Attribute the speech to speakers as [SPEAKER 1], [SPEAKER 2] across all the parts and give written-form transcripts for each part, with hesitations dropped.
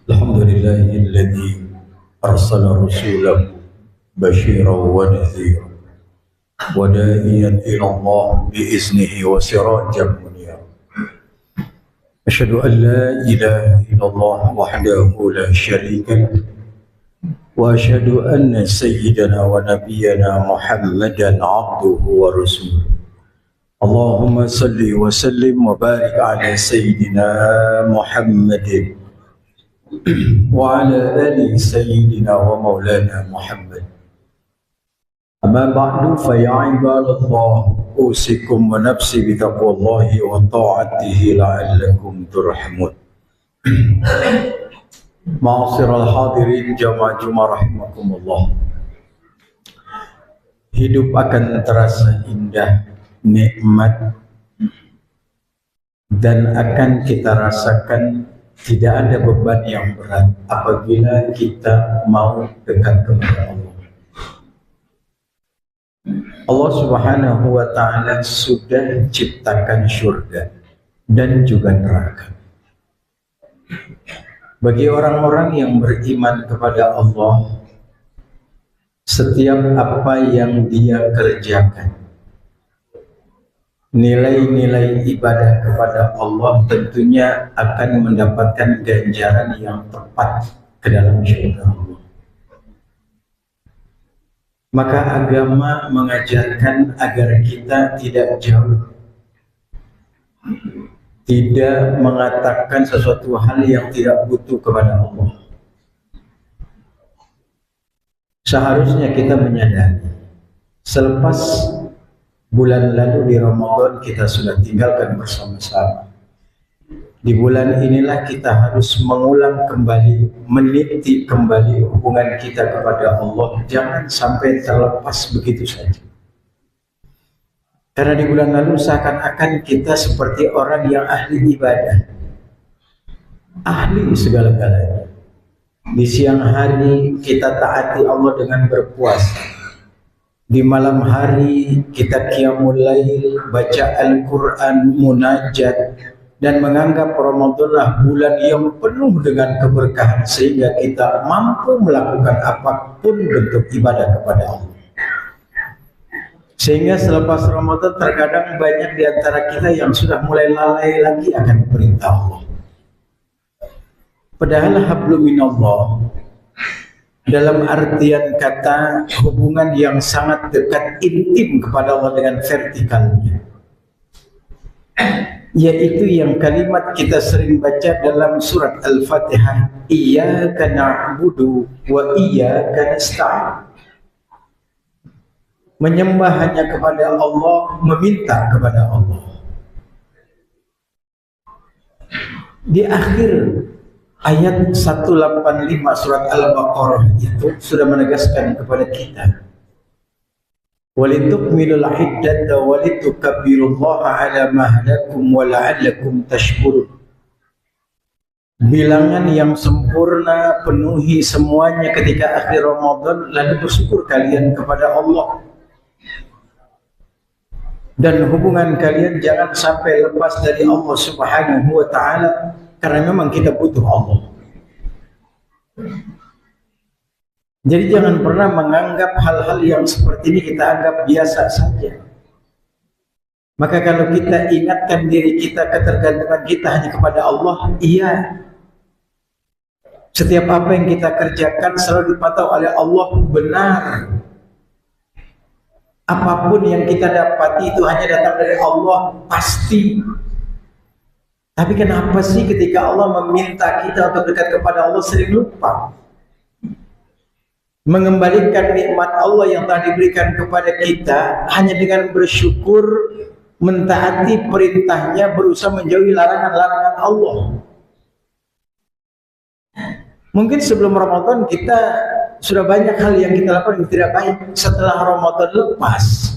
[SPEAKER 1] الحمد لله الذي أرسل رسوله بشيرا ونذيرا وداعيا إلى الله بإذنه وسراجا منيرا. أشهد أن لا إله إلا الله وحده لا شريك له وأشهد أن سيدنا ونبينا محمدا عبده ورسوله. اللهم صل وسلم وبارك على سيدنا محمد وعلى آل سيدنا ومولانا محمد. أما بعد فيا عباد الله أوصيكم ونفسي بتقوى الله وطاعته لعلكم ترحمون. Ma'asyiral hadirin jamaah Jumat rahimakumullah. Hidup akan terasa indah, nikmat, dan akan kita rasakan tidak ada beban yang berat apabila kita mau dekat kepada Allah. Allah Subhanahu wa ta'ala sudah ciptakan surga dan juga neraka. Bagi orang-orang yang beriman kepada Allah, setiap apa yang dia kerjakan, nilai-nilai ibadah kepada Allah tentunya akan mendapatkan ganjaran yang tepat ke dalam surga Allah. Maka agama mengajarkan agar kita tidak jauh, tidak mengatakan sesuatu hal yang tidak butuh kepada Allah. Seharusnya kita menyadari, selepas bulan lalu di Ramadan kita sudah tinggalkan bersama-sama. Di bulan inilah kita harus mengulang kembali, meniti kembali hubungan kita kepada Allah. Jangan sampai terlepas begitu saja. Karena di bulan lalu seakan-akan kita seperti orang yang ahli ibadah, ahli segala-galanya. Di siang hari kita taati Allah dengan berpuasa. Di malam hari kita qiyamul lail, baca Al-Quran, munajat, dan menganggap Ramadanlah bulan yang penuh dengan keberkahan sehingga kita mampu melakukan apapun bentuk ibadah kepada Allah. Sehingga selepas Ramadan terkadang banyak di antara kita yang sudah mulai lalai lagi akan perintah Allah. Padahal hablum minallah dalam artian kata hubungan yang sangat dekat, intim kepada Allah dengan vertikalnya, yaitu yang kalimat kita sering baca dalam surat Al-Fatihah, iyyaka na'budu wa iyyaka nasta'in. Menyembah hanya kepada Allah, meminta kepada Allah. Di akhir ayat 185 surat Al-Baqarah itu sudah menegaskan kepada kita, walitukmilul iddata walitukabbirullaha ala ma hadakum wa la'allakum tashkurun. Bilangan yang sempurna, penuhi semuanya ketika akhir Ramadan, lalu bersyukur kalian kepada Allah. Dan hubungan kalian jangan sampai lepas dari Allah Subhanahu wa ta'ala, karena memang kita butuh Allah. Jadi jangan pernah menganggap hal-hal yang seperti ini kita anggap biasa saja. Maka kalau kita ingatkan diri kita, ketergantungan kita hanya kepada Allah, iya, setiap apa yang kita kerjakan selalu dipantau oleh Allah, benar. Apapun yang kita dapati itu hanya datang dari Allah, pasti. Tapi kenapa sih ketika Allah meminta kita untuk dekat kepada Allah sering lupa mengembalikan nikmat Allah yang telah diberikan kepada kita hanya dengan bersyukur, mentaati perintahnya, berusaha menjauhi larangan-larangan Allah. Mungkin sebelum Ramadan kita sudah banyak hal yang kita lakukan yang tidak baik. Setelah Ramadan lepas,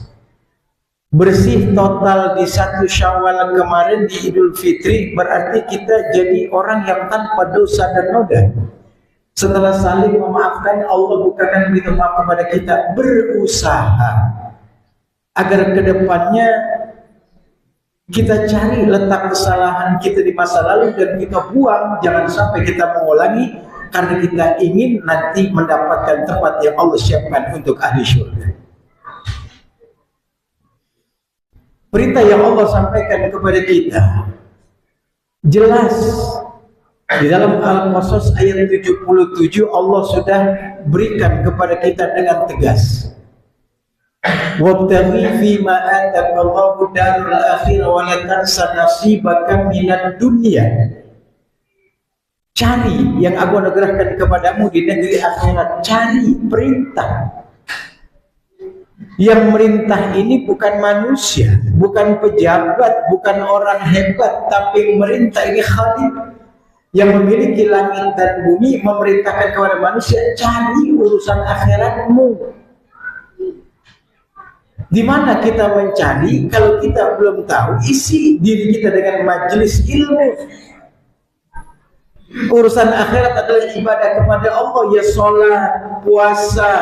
[SPEAKER 1] bersih total di 1 Syawal kemarin di Idul Fitri, berarti kita jadi orang yang tanpa dosa dan noda. Setelah saling memaafkan, Allah bukakan pintu maaf kepada kita. Berusaha agar kedepannya Kita cari letak kesalahan kita di masa lalu dan kita buang, jangan sampai kita mengulangi, karena kita ingin nanti mendapatkan tempat yang Allah siapkan untuk ahli syurga. Perintah yang Allah sampaikan kepada kita jelas. Di dalam Al-Qasas ayat 77 Allah sudah berikan kepada kita dengan tegas. Wabtaghi fima ataka Allahu darul akhirah wa la tansa nasibaka minad dunya. Cari yang aku anugerahkan kepadamu di negeri akhirat. Cari perintah. Yang merintah ini bukan manusia, bukan pejabat, bukan orang hebat, tapi merintah ini Khalik yang memiliki langit dan bumi, memerintahkan kepada manusia, cari urusan akhiratmu. Di mana kita mencari kalau kita belum tahu? Isi diri kita dengan majelis ilmu. Urusan akhirat adalah ibadah kepada Allah, ya sholat, puasa,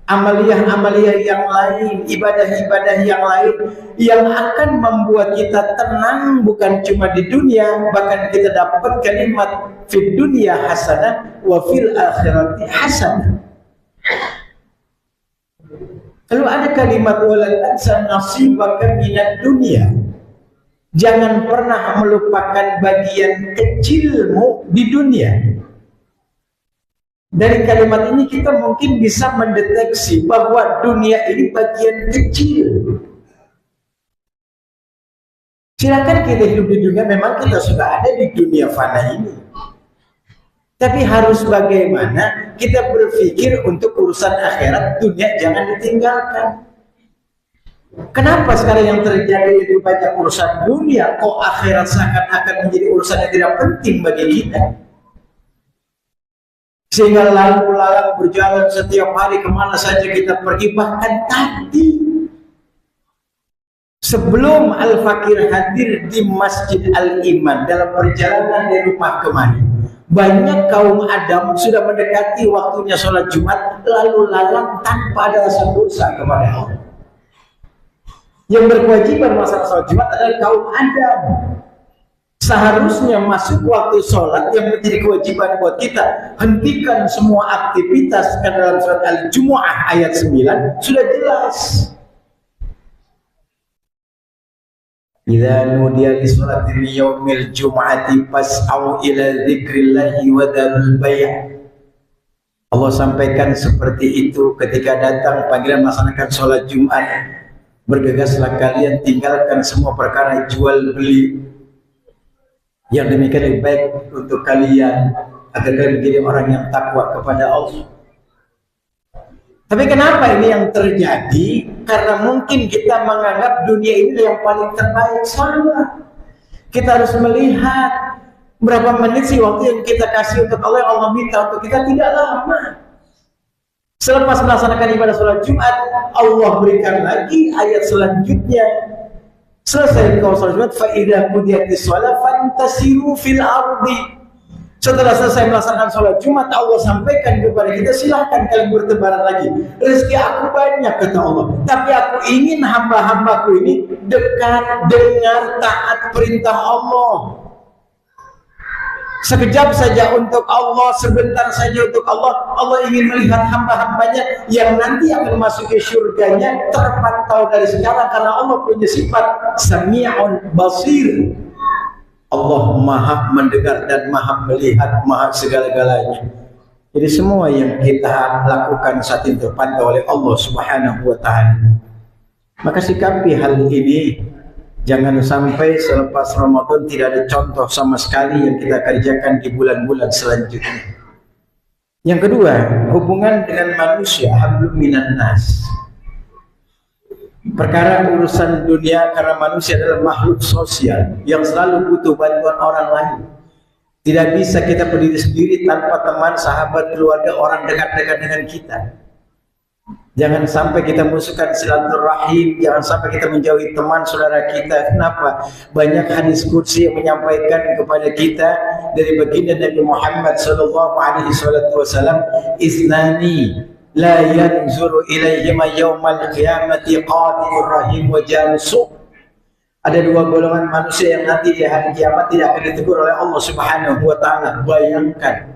[SPEAKER 1] amaliyah-amaliyah yang lain, ibadah-ibadah yang lain yang akan membuat kita tenang, bukan cuma di dunia, bahkan kita dapat kalimat fid dunya hasanah wa fil akhirati hasanah. Lalu ada kalimat wala tansa nasibaka minad dunya. Jangan pernah melupakan bagian kecilmu di dunia. Dari kalimat ini kita mungkin bisa mendeteksi bahwa dunia ini bagian kecil. Silakan kita hidup di dunia, memang kita sudah ada di dunia fana ini. Tapi harus bagaimana kita berpikir untuk urusan akhirat, dunia jangan ditinggalkan. Kenapa sekarang yang terjadi lebih banyak urusan dunia, kok akhirat seakan-akan menjadi urusan yang tidak penting bagi kita? Sehingga lalu lalang berjalan setiap hari kemana saja kita pergi. Bahkan tadi sebelum Al-Fakir hadir di Masjid Al-Iman dalam perjalanan dari rumah kemari, banyak kaum Adam sudah mendekati waktunya sholat Jumat, lalu lalang tanpa ada rasa dosa kepada Allah. Yang berkewajiban masalah sholat Jumat adalah kaum Adam. Seharusnya masuk waktu sholat yang menjadi kewajiban buat kita. Hentikan semua aktivitas, karena dalam surat Al-Jumu'ah ayat 9 sudah jelas. Idza nudiya li sholati yaumil jumu'ati fas'au ila dzikrillahi wa dzarul bai'. Allah sampaikan seperti itu ketika datang panggilan melaksanakan sholat Jumat. Bergegaslah kalian, tinggalkan semua perkara jual beli. Yang demikian lebih baik untuk kalian agar kalian menjadi orang yang takwa kepada Allah. Tapi kenapa ini yang terjadi? Karena mungkin kita menganggap dunia ini yang paling terbaik. Salah. Kita harus melihat berapa menit sih waktu yang kita kasih untuk Allah, yang Allah minta untuk kita tidak lama. Selepas melaksanakan ibadah sholat Jumat, Allah berikan lagi ayat selanjutnya. Selesai kau sholat Jumat, faidah qudiyatis shalah fantasiru fil ardi. Setelah selesai melaksanakan sholat Jumat, Allah sampaikan kepada kita, silahkan kalian bertebaran lagi. Rezeki aku banyak, kata Allah, tapi aku ingin hamba-hambaku ini dekat, dengar, taat perintah Allah. Sekejap saja untuk Allah, sebentar saja untuk Allah. Allah ingin melihat hamba-hambanya yang nanti akan masuk ke surganya terpantau dari sekarang, karena Allah punya sifat Sami'un Basir. Allah maha mendengar dan maha melihat, maha segala-galanya. Jadi semua yang kita lakukan saat ini terpantau oleh Allah Subhanahu wa ta'ala. Maka sikapi hal ini. Jangan sampai selepas Ramadan tidak ada contoh sama sekali yang kita kerjakan di bulan-bulan selanjutnya. Yang kedua, hubungan dengan manusia, hablum minan nas. Perkara urusan dunia, karena manusia adalah makhluk sosial yang selalu butuh bantuan orang lain. Tidak bisa kita berdiri sendiri tanpa teman, sahabat, keluarga, orang dekat-dekat dengan kita. Jangan sampai kita musuhkan silaturahim, jangan sampai kita menjauhi teman saudara kita. Kenapa? Banyak hadis qudsi yang menyampaikan kepada kita dari baginda Nabi Muhammad sallallahu alaihi wasallam, "Isnani la yanzuru ilaihima yaumal qiyamati qadir rahim wa jansu." Ada dua golongan manusia yang nanti di hari kiamat tidak akan ditegur oleh Allah Subhanahu wa taala. Bayangkan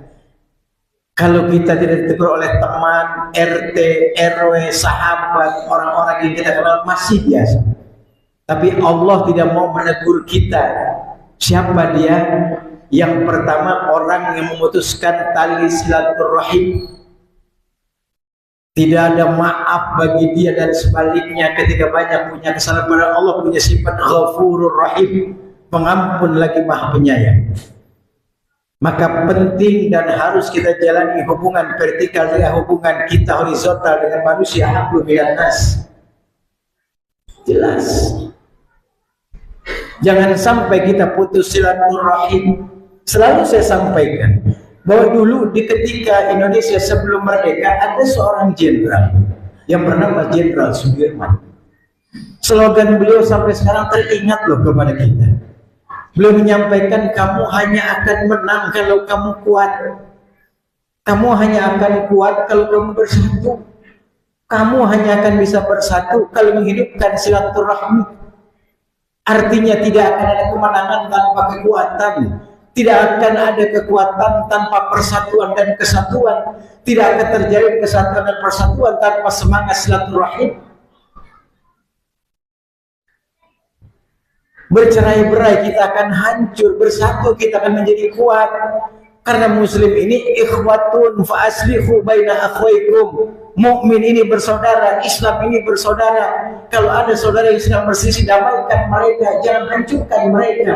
[SPEAKER 1] kalau kita tidak ditegur oleh teman, RT, RW, sahabat, orang-orang yang kita kenal masih biasa. Tapi Allah tidak mau menegur kita. Siapa dia? Yang pertama, orang yang memutuskan tali silaturahim. Tidak ada maaf bagi dia, dan sebaliknya ketika banyak punya kesalahan pada Allah, punya sifat Ghafurur Rahim, pengampun lagi Maha Penyayang. Maka penting dan harus kita jalani hubungan vertikal dengan hubungan kita horizontal dengan manusia, hablum minan nas. Jelas. Jangan sampai kita putus silaturahim. Selalu saya sampaikan bahwa dulu di ketika Indonesia sebelum merdeka ada seorang jenderal yang bernama Jenderal Sudirman. Slogan beliau sampai sekarang teringat loh kepada kita. Beliau menyampaikan, kamu hanya akan menang kalau kamu kuat. Kamu hanya akan kuat kalau kamu bersatu. Kamu hanya akan bisa bersatu kalau menghidupkan silaturahmi. Artinya tidak akan ada kemenangan tanpa kekuatan. Tidak akan ada kekuatan tanpa persatuan dan kesatuan. Tidak akan terjadi kesatuan dan persatuan tanpa semangat silaturahim. Bercerai-berai kita akan hancur, bersatu kita akan menjadi kuat. Karena muslim ini ikhwatun fa aslihu baina akhwaikum. Mukmin ini bersaudara, Islam ini bersaudara. Kalau ada saudara yang sedang berselisih, damaikan mereka, jangan hancurkan mereka.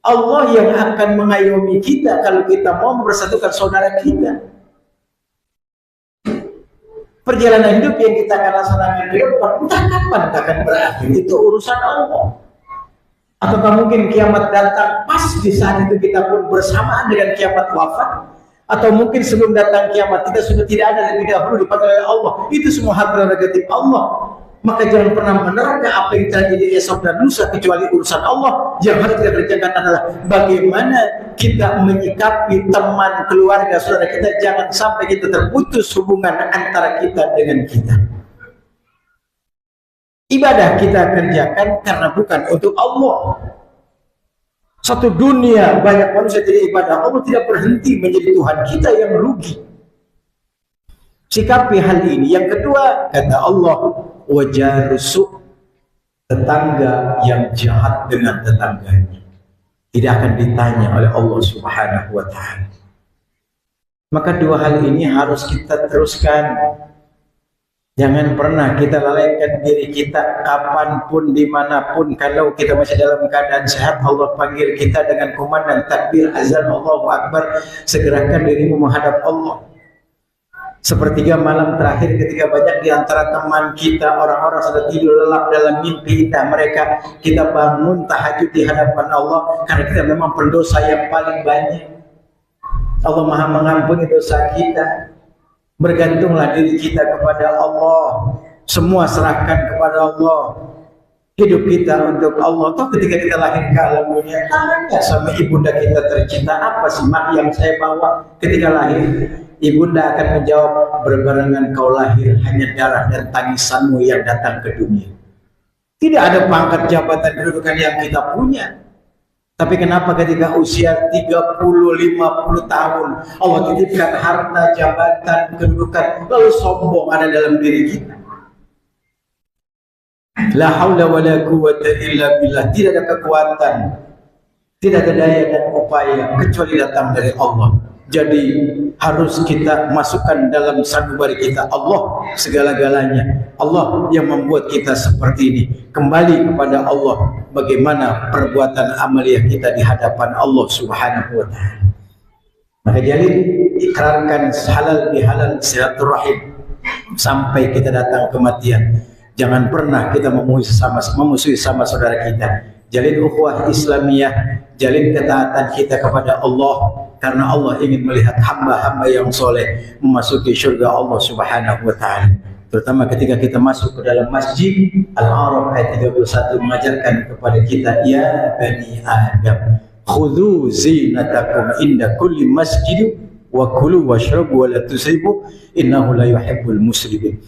[SPEAKER 1] Allah yang akan mengayomi kita kalau kita mau mempersatukan saudara kita. Perjalanan hidup yang kita akan laksanakan ke depan, entah kapan akan berakhir, itu urusan Allah. Ataukah mungkin kiamat datang pas di saat itu kita pun bersamaan dengan kiamat wafat? Atau mungkin sebelum datang kiamat kita sudah tidak ada lebih dahulu dipanggil oleh Allah? Itu semua hak prerogatif Allah. Maka jangan pernah menerka apa yang terjadi esok dan lusa kecuali urusan Allah. Yang harus kita kerjakan adalah bagaimana kita menyikapi teman, keluarga, saudara kita. Jangan sampai kita terputus hubungan antara kita dengan kita. Ibadah kita kerjakan karena bukan untuk Allah. Satu dunia banyak manusia tidak ibadah, Allah tidak berhenti menjadi Tuhan kita yang rugi. Sikapi hal ini. Yang kedua, kata Allah, wajarusu, tetangga yang jahat dengan tetangganya tidak akan ditanya oleh Allah Subhanahu wa taala. Maka dua hal ini harus kita teruskan. Jangan pernah kita lalaikan diri kita kapanpun, dimanapun. Kalau kita masih dalam keadaan sehat, Allah panggil kita dengan kumandang takbir azan Allahu Akbar, segerakan dirimu menghadap Allah. Sepertiga malam terakhir ketika banyak di antara teman kita, orang-orang sudah tidur lelap dalam mimpi indah mereka, kita bangun tahajud di hadapan Allah karena kita memang pendosa yang paling banyak. Allah Maha mengampuni dosa kita. Bergantunglah diri kita kepada Allah. Semua serahkan kepada Allah. Hidup kita untuk Allah. Toh ketika kita lahir ke alam dunia, tanya sama ibunda kita tercinta, apa sih mak yang saya bawa ketika lahir? Ibunda akan menjawab, berbarengan kau lahir hanya darah dan tangisanmu yang datang ke dunia. Tidak ada pangkat jabatan kedudukan yang kita punya. Tapi kenapa ketika usia 30-50 tahun Allah titipkan harta, jabatan, kedudukan, lalu sombong ada dalam diri kita? La haula wa la quwwata illa billah. Tidak ada kekuatan, tidak ada daya dan upaya kecuali datang dari Allah. Jadi harus kita masukkan dalam sanubari kita Allah segala-galanya. Allah yang membuat kita seperti ini. Kembali kepada Allah. Bagaimana perbuatan amaliyah kita di hadapan Allah Subhanahu wa taala. Maka jalin, ikrarkan halal bihalal silaturahim sampai kita datang kematian. Jangan pernah kita memusuhi sama saudara kita. Jalin ukhuwah Islamiyah, jalin ketaatan kita kepada Allah. Karena Allah ingin melihat hamba-hamba yang soleh memasuki surga Allah Subhanahu wa ta'ala. Terutama ketika kita masuk ke dalam masjid. Al-A'raf ayat 31 mengajarkan kepada kita, ya bani Adam, khudhu zinatakum inda kulli masjid wa kulu washrabu wa la tusrifu innahu la yuhibbul musrifin.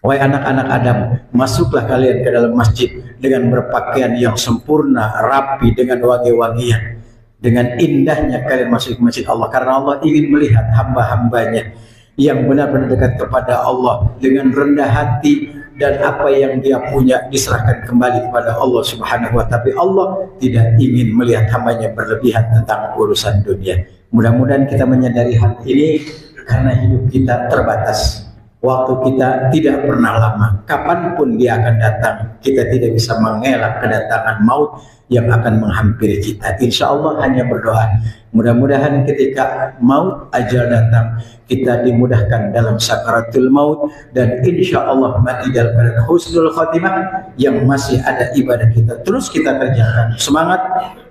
[SPEAKER 1] Wahai anak-anak Adam, masuklah kalian ke dalam masjid dengan berpakaian yang sempurna, rapi, dengan wangi-wangian. Dengan indahnya kalian masuk ke masjid Allah, karena Allah ingin melihat hamba-hambanya yang benar-benar dekat kepada Allah dengan rendah hati, dan apa yang dia punya diserahkan kembali kepada Allah Subhanahu wa Ta'ala. Tapi Allah tidak ingin melihat hambanya berlebihan tentang urusan dunia. Mudah-mudahan kita menyadari hal ini, karena hidup kita terbatas. Waktu kita tidak pernah lama. Kapanpun dia akan datang, kita tidak bisa mengelak kedatangan maut yang akan menghampiri kita. Insya Allah hanya berdoa. Mudah-mudahan ketika maut ajal datang, kita dimudahkan dalam sakaratul maut, dan insya Allah mati dalam keadaan husnul khatimah, yang masih ada ibadah kita terus kita kerjakan. Semangat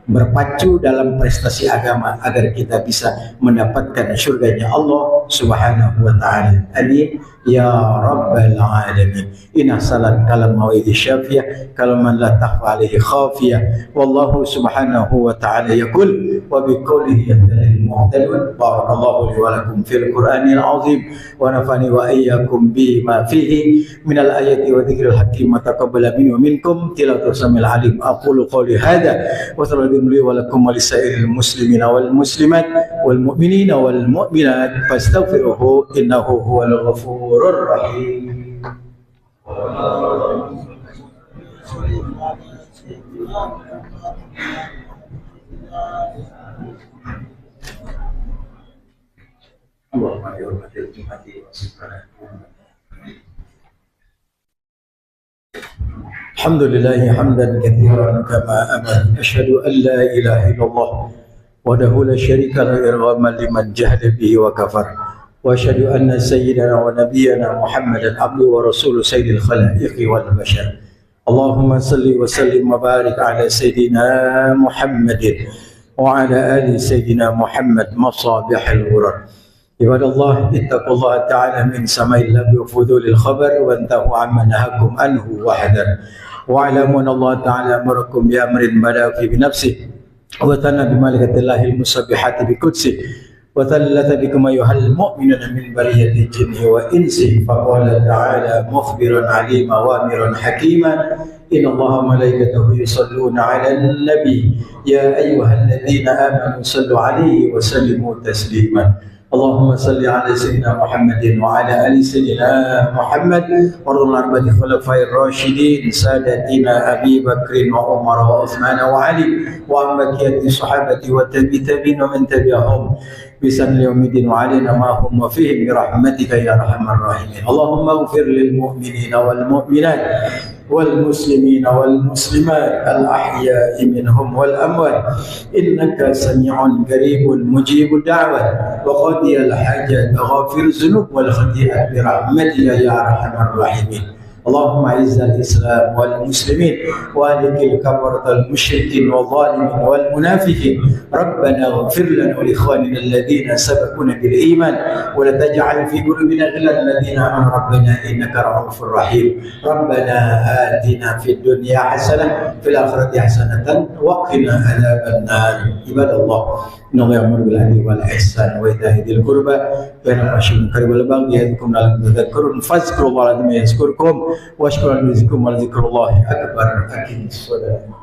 [SPEAKER 1] berpacu dalam prestasi agama agar kita bisa mendapatkan surganya Allah Subhanahu wa Ta'ala. Amin ya rabbal alamin. Inna salat kalam mawidhi syafiyah kalaman la takhfa alaihi khafiyah. Wallahu subhanahu wa ta'ala yaqul wa biqaulihi yahtadil muhtadun. Barakallahu li wa lakum fil Qur'anil azim wa nafani wa iyyakum bima fihi minal ayati wa dzikril hakim wa taqabbala minni wa minkum tilawatul samil alim. Aqulu qawli hadza wa sallallahu li wa lakum wa lisairil muslimina wal muslimat wal mu'minina wal mu'minat fastaghfiruhu innahu huwal ghafurur rahim. Alhamdulillahi hamdan katsiran kama amara. Asyhadu an la ilaha illallah wahdahu la syarika lahu irghaman liman jahada bihi wa kafar. Wa asyhadu anna sayyidana wa nabiyyana Muhammadan abduhu wa rasuluhu sayyidil khalaiqi wal bashar. Allahumma salli wa sallim wa barik ala sayyidina Muhammadin wa ala ali sayyidina Muhammad masabihil ghurur. Ibadallah, ittaqullaha ta'ala min sama'il labi wa fudulil khabar wa antahu amma nahakum anhu wa hadar. Wa alamu anna Allah ta'ala amarakum bi amrin bada fi binafsih wa tanna bi malaikatillahil musabbihati bi qudsi wa thallata bikum ayyuhal mu'minuna min bariyati jinni wa insi. Faqala ta'ala mukhbiran alima wa amiran hakiman. Inna Allaha malaikatahu yusalluna 'alan nabi ya ayyuhalladzina amanu sallu 'alaihi wa sallimu taslima. Allahumma salli ala sayyidina Muhammadin wa ala ali sayyidina Muhammad warḍi 'an arba'ati khulafair rasyidin sadatina Abi Bakr wa Umar wa Uthman wa Ali wa baqiyati sahabati wa tabi'in wa man tabi'ahum bisan yaumiddin wa alaina ma hum wa fihim bi rahmatika ya arhamar rahimin. Allahumma ighfir lil mu'minina wal mu'minat wal muslimina wal muslimat al ahya'i minhum wal amwat innaka sami'un qaribun mujibud da'wat wa qadiyal hajat ghafir dzunub wal khati'at bi rahmatika ya arhamar rahimin. Allahumma izzal islam wal muslimin wa alikil kafaratal musyrikin wal zalimin wal munafiqin. Rabbana ighfir lana wa li ikhwanina alladhina sabaquna bil iman wa la taj'al fi qulubina ghillan lil ladzina amanu rabbana innaka ra'ufur rahim. Rabbana atina fid dunya hasanah fil akhirati hasanatan wa qina adzaban nar. Ibadallah, inna Allaha ya'muru bil 'adli wal ihsani wa ita'i dzil qurba wa yanha 'anil munkari wal baghi ya'idhukum la'allakum tadhakkarun. Fadhkurullaha yazkurkum washkuru li dzikrikum wa dzikrullahi akbar. Aqimis shalah.